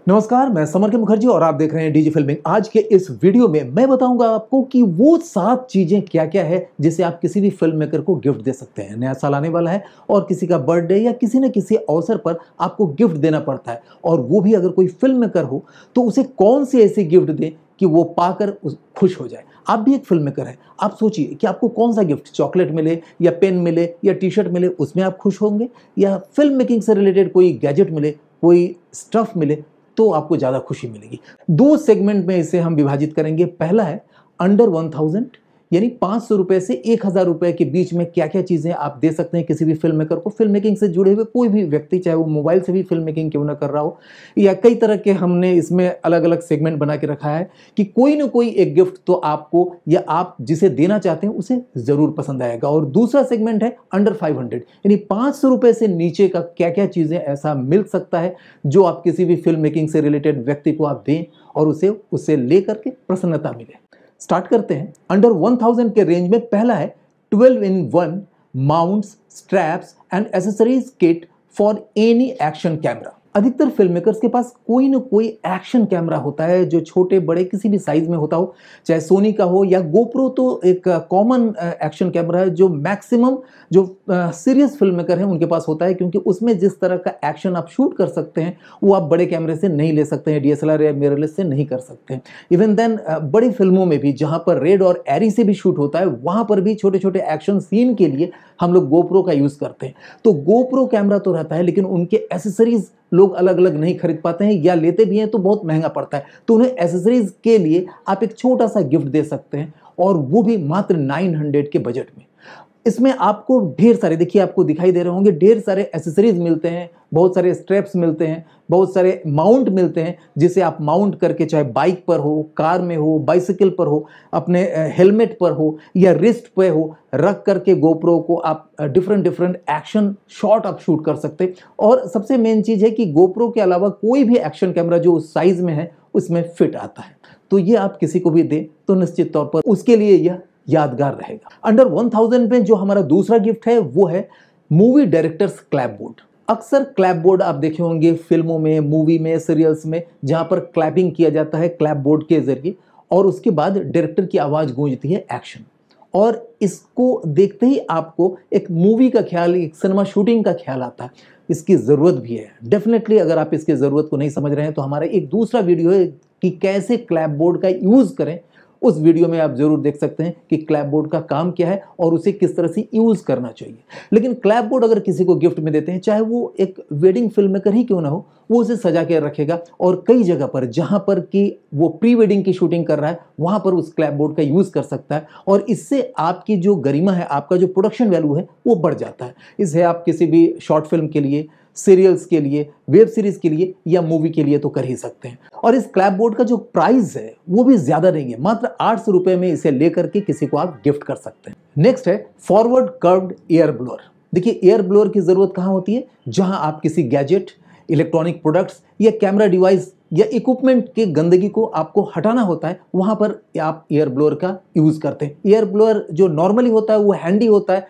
नमस्कार, मैं समर के मुखर्जी और आप देख रहे हैं डीजी फिल्मिंग। आज के इस वीडियो में मैं बताऊंगा आपको कि वो 7 चीजें क्या क्या है जिसे आप किसी भी फिल्म मेकर को गिफ्ट दे सकते हैं। नया साल आने वाला है और किसी का बर्थडे या किसी न किसी अवसर पर आपको गिफ्ट देना पड़ता है, और वो भी अगर कोई फिल्म मेकर हो तो उसे कौन सी ऐसी गिफ्ट दें कि वो पाकर खुश हो जाए। आप भी एक फिल्म मेकर हैं, आप सोचिए कि आपको कौन सा गिफ्ट, चॉकलेट मिले या पेन मिले या टी शर्ट मिले, उसमें आप खुश होंगे, या फिल्म मेकिंग से रिलेटेड कोई गैजेट मिले, कोई स्टफ मिले तो आपको ज़्यादा खुशी मिलेगी। 2 सेगमेंट में इसे हम विभाजित करेंगे। पहला है अंडर 1000, यानी 500 रुपए से 1000 रुपए के बीच में क्या क्या चीज़ें आप दे सकते हैं किसी भी फिल्म मेकर को। फिल्म मेकिंग से जुड़े हुए कोई भी व्यक्ति, चाहे वो मोबाइल से भी फिल्म मेकिंग क्यों ना कर रहा हो, या कई तरह के हमने इसमें अलग अलग सेगमेंट बना के रखा है कि कोई ना कोई एक गिफ्ट तो आपको या आप जिसे देना चाहते हैं उसे ज़रूर पसंद आएगा। और दूसरा सेगमेंट है अंडर 500, यानी 500 रुपए से नीचे का क्या क्या चीज़ें ऐसा मिल सकता है जो आप किसी भी फिल्म मेकिंग से रिलेटेड व्यक्ति को आप दें और उसे लेकर के प्रसन्नता मिले। स्टार्ट करते हैं। अंडर 1000 के रेंज में पहला है 12-in-1 mounts, straps and accessories kit for any action camera. अधिकतर फिल्म मेकर्स के पास कोई ना कोई एक्शन कैमरा होता है जो छोटे बड़े किसी भी साइज में होता हो, चाहे सोनी का हो या गोप्रो, तो एक कॉमन एक्शन कैमरा है जो मैक्सिमम जो सीरियस फिल्म मेकर हैं उनके पास होता है, क्योंकि उसमें जिस तरह का एक्शन आप शूट कर सकते हैं वो आप बड़े कैमरे से नहीं ले सकते हैं, डीएसएलआर या मिररलेस से नहीं कर सकते हैं। इवन देन बड़ी फिल्मों में भी जहाँ पर रेड और एरी से भी शूट होता है, वहाँ पर भी छोटे छोटे एक्शन सीन के लिए हम लोग गोप्रो का यूज़ करते हैं। तो गोप्रो कैमरा तो रहता है, लेकिन उनके एसेसरीज लोग अलग अलग नहीं खरीद पाते हैं, या लेते भी हैं तो बहुत महंगा पड़ता है। तो उन्हें एसेसरीज के लिए आप एक छोटा सा गिफ्ट दे सकते हैं, और वो भी मात्र 900 के बजट में। इसमें आपको ढेर सारे, देखिए आपको दिखाई दे रहे होंगे, ढेर सारे एसेसरीज मिलते हैं, बहुत सारे स्ट्रैप्स मिलते हैं, बहुत सारे माउंट मिलते हैं जिसे आप माउंट करके, चाहे बाइक पर हो, कार में हो, बाइसिकल पर हो, अपने हेलमेट पर हो या रिस्ट पे हो, रख करके गोप्रो को आप डिफरेंट एक्शन शॉट आप शूट कर सकते हैं। और सबसे मेन चीज़ है कि गोप्रो के अलावा कोई भी एक्शन कैमरा जो उस साइज में है उसमें फिट आता है। तो ये आप किसी को भी दें तो निश्चित तौर पर उसके लिए यह यादगार रहेगा। अंडर 1000 में जो हमारा दूसरा गिफ्ट है वो है मूवी डायरेक्टर्स क्लैप बोर्ड। अक्सर क्लैप बोर्ड आप देखे होंगे फिल्मों में, मूवी में, सीरियल्स में, जहां पर क्लैपिंग किया जाता है क्लैप बोर्ड के जरिए, और उसके बाद डायरेक्टर की आवाज़ गूंजती है एक्शन। और इसको देखते ही आपको एक मूवी का ख्याल, एक सिनेमा शूटिंग का ख्याल आता है। इसकी ज़रूरत भी है डेफिनेटली। अगर आप इसकी ज़रूरत को नहीं समझ रहे हैं तो हमारा एक दूसरा वीडियो है कि कैसे क्लैप बोर्ड का यूज़ करें, उस वीडियो में आप जरूर देख सकते हैं कि क्लैप बोर्ड का काम क्या है और उसे किस तरह से यूज करना चाहिए। लेकिन क्लैप बोर्ड अगर किसी को गिफ्ट में देते हैं, चाहे वो एक वेडिंग फिल्म मेकर ही क्यों ना हो, वो उसे सजा के रखेगा, और कई जगह पर जहां पर कि वो प्री वेडिंग की शूटिंग कर रहा है वहां पर उस क्लैप बोर्ड का यूज कर सकता है, और इससे आपकी जो गरिमा है, आपका जो प्रोडक्शन वैल्यू है वो बढ़ जाता है। इसे आप किसी भी शॉर्ट फिल्म के लिए, सीरियल्स के लिए, वेब सीरीज के लिए या मूवी के लिए तो कर ही सकते हैं। और इस क्लैप बोर्ड का जो प्राइस है वो भी ज्यादा नहीं है, मात्र 800 रुपए में इसे लेकर के किसी को आप गिफ्ट कर सकते हैं। नेक्स्ट है फॉरवर्ड कर्व्ड एयर ब्लोअर। देखिए, एयर ब्लोअर की जरूरत कहां होती है? जहां आप किसी गैजेट, इलेक्ट्रॉनिक प्रोडक्ट्स या कैमरा डिवाइस या इक्विपमेंट की गंदगी को आपको हटाना होता है, वहां पर आप एयर ब्लोअर का यूज करते हैं। एयर ब्लोअर जो नॉर्मली होता है वो हैंडी होता है,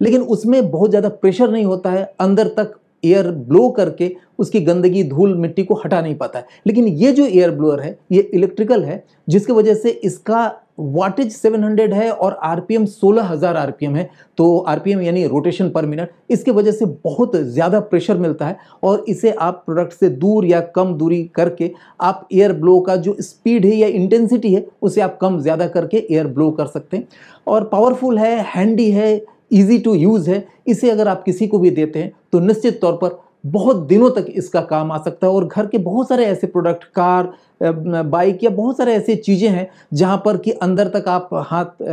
लेकिन उसमें बहुत ज्यादा प्रेशर नहीं होता है, अंदर तक एयर ब्लो करके उसकी गंदगी, धूल, मिट्टी को हटा नहीं पाता है। लेकिन ये जो एयर ब्लोअर है ये इलेक्ट्रिकल है, जिसकी वजह से इसका वाटेज 700 है और आरपीएम 16000 आरपीएम है। तो आरपीएम यानी रोटेशन पर मिनट, इसके वजह से बहुत ज़्यादा प्रेशर मिलता है, और इसे आप प्रोडक्ट से दूर या कम दूरी करके आप एयर ब्लो का जो स्पीड है या इंटेंसिटी है उसे आप कम ज़्यादा करके एयर ब्लो कर सकते हैं। और पावरफुल है, हैंडी है, इजी टू यूज़ है। इसे अगर आप किसी को भी देते हैं तो निश्चित तौर पर बहुत दिनों तक इसका काम आ सकता है। और घर के बहुत सारे ऐसे प्रोडक्ट, कार, बाइक या बहुत सारे ऐसे चीज़ें हैं जहां पर कि अंदर तक आप हाथ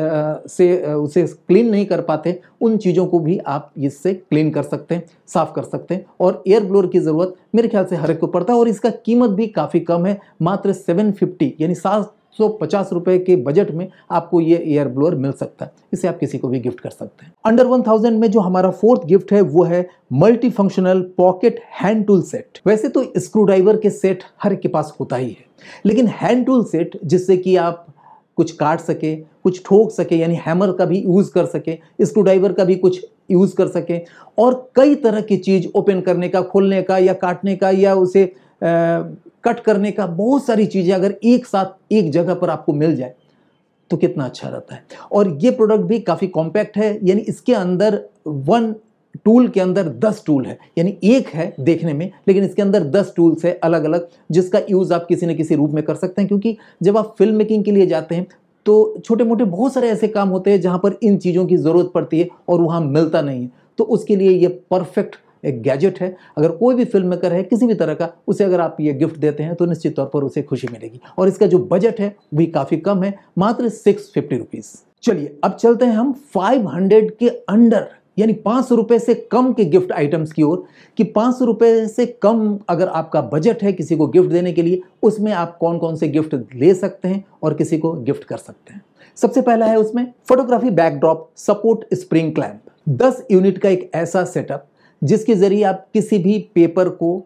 से उसे क्लीन नहीं कर पाते, उन चीज़ों को भी आप इससे क्लीन कर सकते हैं, साफ कर सकते हैं। और एयर ब्लोअर की ज़रूरत मेरे ख्याल से हर एक को पड़ता है, और इसका कीमत भी काफ़ी कम है, मात्र 750 यानी 750 रुपए के बजट में आपको ये एयर ब्लोअर मिल सकता है। इसे आप किसी को भी गिफ्ट कर सकते हैं। अंडर 1000 में जो हमारा फोर्थ गिफ्ट है वो है multi functional pocket hand tool set. वैसे तो स्क्रू ड्राइवर के सेट हर एक के पास होता ही है, लेकिन हैंड टूल सेट जिससे कि आप कुछ काट सके, कुछ ठोक सके, यानी हैमर का भी यूज कर सके, स्क्रू ड्राइवर का भी कुछ यूज कर सके, और कई तरह की चीज ओपन करने का, खोलने का या काटने का या उसे कट करने का, बहुत सारी चीज़ें अगर एक साथ एक जगह पर आपको मिल जाए तो कितना अच्छा रहता है। और ये प्रोडक्ट भी काफ़ी कॉम्पैक्ट है, यानी इसके अंदर 1 टूल के अंदर 10 टूल है, यानी एक है देखने में लेकिन इसके अंदर 10 टूल्स है अलग अलग, जिसका यूज़ आप किसी न किसी रूप में कर सकते हैं। क्योंकि जब आप फिल्म मेकिंग के लिए जाते हैं तो छोटे मोटे बहुत सारे ऐसे काम होते हैं जहाँ पर इन चीज़ों की ज़रूरत पड़ती है और वहाँ मिलता नहीं है, तो उसके लिए ये परफेक्ट एक गैजेट है। अगर कोई भी फिल्म मेकर है किसी भी तरह का, उसे अगर आप ये गिफ्ट देते हैं तो निश्चित तौर पर उसे खुशी मिलेगी। और इसका जो बजट है भी काफ़ी कम है, मात्र 650 रुपीज़। चलिए अब चलते हैं हम 500 के अंडर यानी 500 रुपये से कम के गिफ्ट आइटम्स की ओर, कि 500 रुपये से कम अगर आपका बजट है किसी को गिफ्ट देने के लिए, उसमें आप कौन कौन से गिफ्ट ले सकते हैं और किसी को गिफ्ट कर सकते हैं। सबसे पहला है उसमें photography backdrop support spring clamp, 10 unit का एक ऐसा सेटअप जिसके जरिए आप किसी भी पेपर को,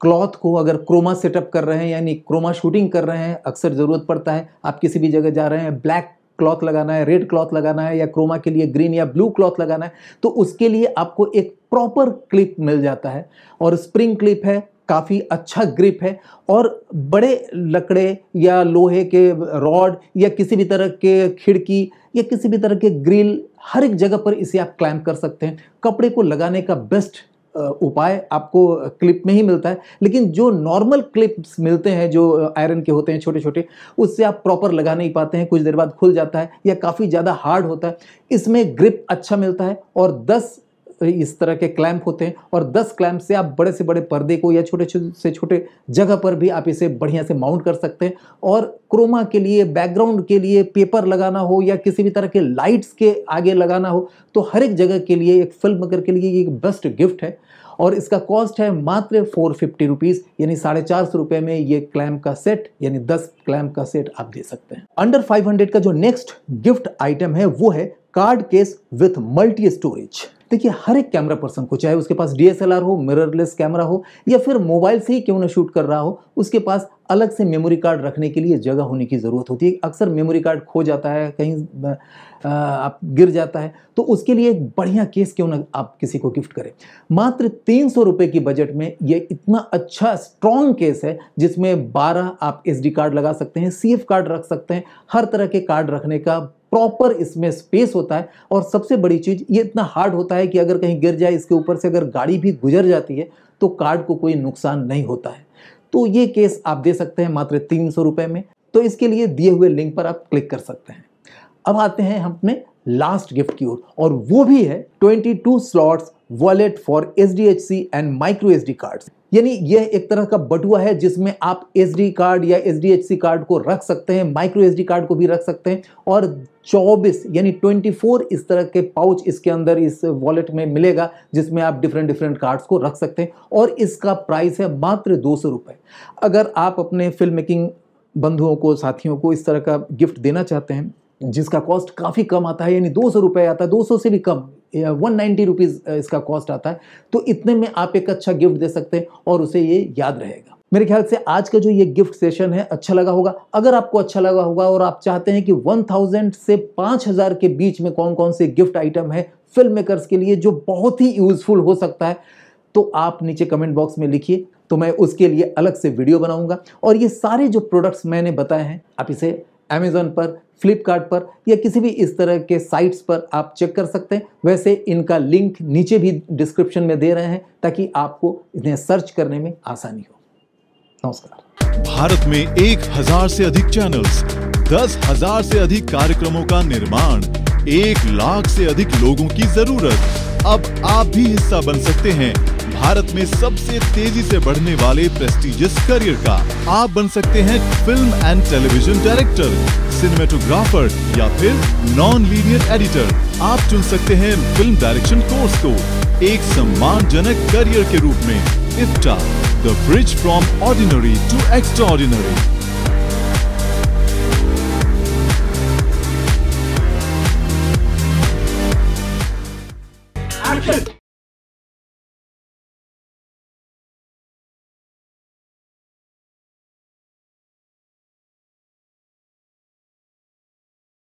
क्लॉथ को, अगर क्रोमा सेटअप कर रहे हैं यानी क्रोमा शूटिंग कर रहे हैं, अक्सर ज़रूरत पड़ता है, आप किसी भी जगह जा रहे हैं, ब्लैक क्लॉथ लगाना है, रेड क्लॉथ लगाना है या क्रोमा के लिए ग्रीन या ब्लू क्लॉथ लगाना है, तो उसके लिए आपको एक प्रॉपर क्लिप मिल जाता है। और स्प्रिंग क्लिप है, काफ़ी अच्छा ग्रिप है और बड़े लकड़े या लोहे के रॉड या किसी भी तरह के खिड़की या किसी भी तरह के ग्रिल, हर एक जगह पर इसे आप क्लैंप कर सकते हैं। कपड़े को लगाने का बेस्ट उपाय आपको क्लिप में ही मिलता है, लेकिन जो नॉर्मल क्लिप्स मिलते हैं जो आयरन के होते हैं छोटे छोटे, उससे आप प्रॉपर लगा नहीं पाते हैं, कुछ देर बाद खुल जाता है या काफ़ी ज़्यादा हार्ड होता है। इसमें ग्रिप अच्छा मिलता है और 10 इस तरह के क्लैंप होते हैं और 10 क्लैंप से आप बड़े से बड़े पर्दे को या छोटे से छोटे जगह पर भी आप इसे बढ़िया से माउंट कर सकते हैं। और क्रोमा के लिए, बैकग्राउंड के लिए पेपर लगाना हो या किसी भी तरह के लाइट्स के आगे लगाना हो, तो हर एक जगह के लिए एक फिल्म मेकर के लिए ये एक बेस्ट गिफ्ट है। और इसका कॉस्ट है मात्र 450 रुपीज़, यानी 450 रुपये में ये क्लैंप का सेट यानी 10 क्लैंप का सेट आप दे सकते हैं। अंडर 500 का जो नेक्स्ट गिफ्ट आइटम है वो है card case with multi storage. देखिए हर एक कैमरा पर्सन को, चाहे उसके पास DSLR हो, मिररलेस कैमरा हो या फिर मोबाइल से ही क्यों ना शूट कर रहा हो, उसके पास अलग से मेमोरी कार्ड रखने के लिए जगह होने की ज़रूरत होती है। अक्सर मेमोरी कार्ड खो जाता है, कहीं आप गिर जाता है, तो उसके लिए एक बढ़िया केस क्यों ना आप किसी को गिफ्ट करें। मात्र 300 रुपये की बजट में ये इतना अच्छा स्ट्रॉन्ग केस है जिसमें 12 आप SD कार्ड लगा सकते हैं, CF कार्ड रख सकते हैं, हर तरह के कार्ड रखने का प्रॉपर इसमें स्पेस होता है। और सबसे बड़ी चीज़, ये इतना हार्ड होता है कि अगर कहीं गिर जाए, इसके ऊपर से अगर गाड़ी भी गुजर जाती है तो कार्ड को कोई नुकसान नहीं होता है। तो ये केस आप दे सकते हैं मात्र 300 रुपये में। तो इसके लिए दिए हुए लिंक पर आप क्लिक कर सकते हैं। अब आते हैं हम अपने लास्ट गिफ्ट की ओर, और वो भी है 22 slots wallet for SDHC and micro SD cards. यानी यह एक तरह का बटुआ है जिसमें आप SD कार्ड या SDHC कार्ड को रख सकते हैं, माइक्रो SD कार्ड को भी रख सकते हैं, और 24 यानी 24 इस तरह के पाउच इसके अंदर इस वॉलेट में मिलेगा जिसमें आप डिफरेंट कार्ड्स को रख सकते हैं। और इसका प्राइस है मात्र 200 रुपये। अगर आप अपने फिल्म मेकिंग बंधुओं को, साथियों को इस तरह का गिफ्ट देना चाहते हैं जिसका कॉस्ट काफ़ी कम आता है, यानी 200 रुपये आता है, 200 से भी कम, 190 रुपीज़ इसका कॉस्ट आता है, तो इतने में आप एक अच्छा गिफ्ट दे सकते हैं और उसे ये याद रहेगा। मेरे ख्याल से आज का जो ये गिफ्ट सेशन है अच्छा लगा होगा। अगर आपको अच्छा लगा होगा और आप चाहते हैं कि 1000 से 5000 के बीच में कौन कौन से गिफ्ट आइटम है फिल्म मेकर्स के लिए जो बहुत ही यूजफुल हो सकता है, तो आप नीचे कमेंट बॉक्स में लिखिए, तो मैं उसके लिए अलग से वीडियो बनाऊंगा। और ये सारे जो प्रोडक्ट्स मैंने बताए हैं, आप इसे अमेज़न पर, फ्लिपकार्ट पर या किसी भी इस तरह के साइट्स पर आप चेक कर सकते हैं। वैसे इनका लिंक नीचे भी डिस्क्रिप्शन में दे रहे हैं ताकि आपको इन्हें सर्च करने में आसानी हो। नमस्कार। भारत में 1000 से अधिक चैनल्स, 10,000 से अधिक कार्यक्रमों का निर्माण, 1 लाख से अधिक लोगों की जरूरत। अब आप भी हिस्सा बन सकते हैं भारत में सबसे तेजी से बढ़ने वाले प्रेस्टिजियस करियर का। आप बन सकते हैं film and television director, cinematographer या फिर नॉन लीनियर एडिटर। आप चुन सकते हैं फिल्म डायरेक्शन कोर्स को एक सम्मानजनक करियर के रूप में। IFTA, the bridge from ordinary to extraordinary. Action!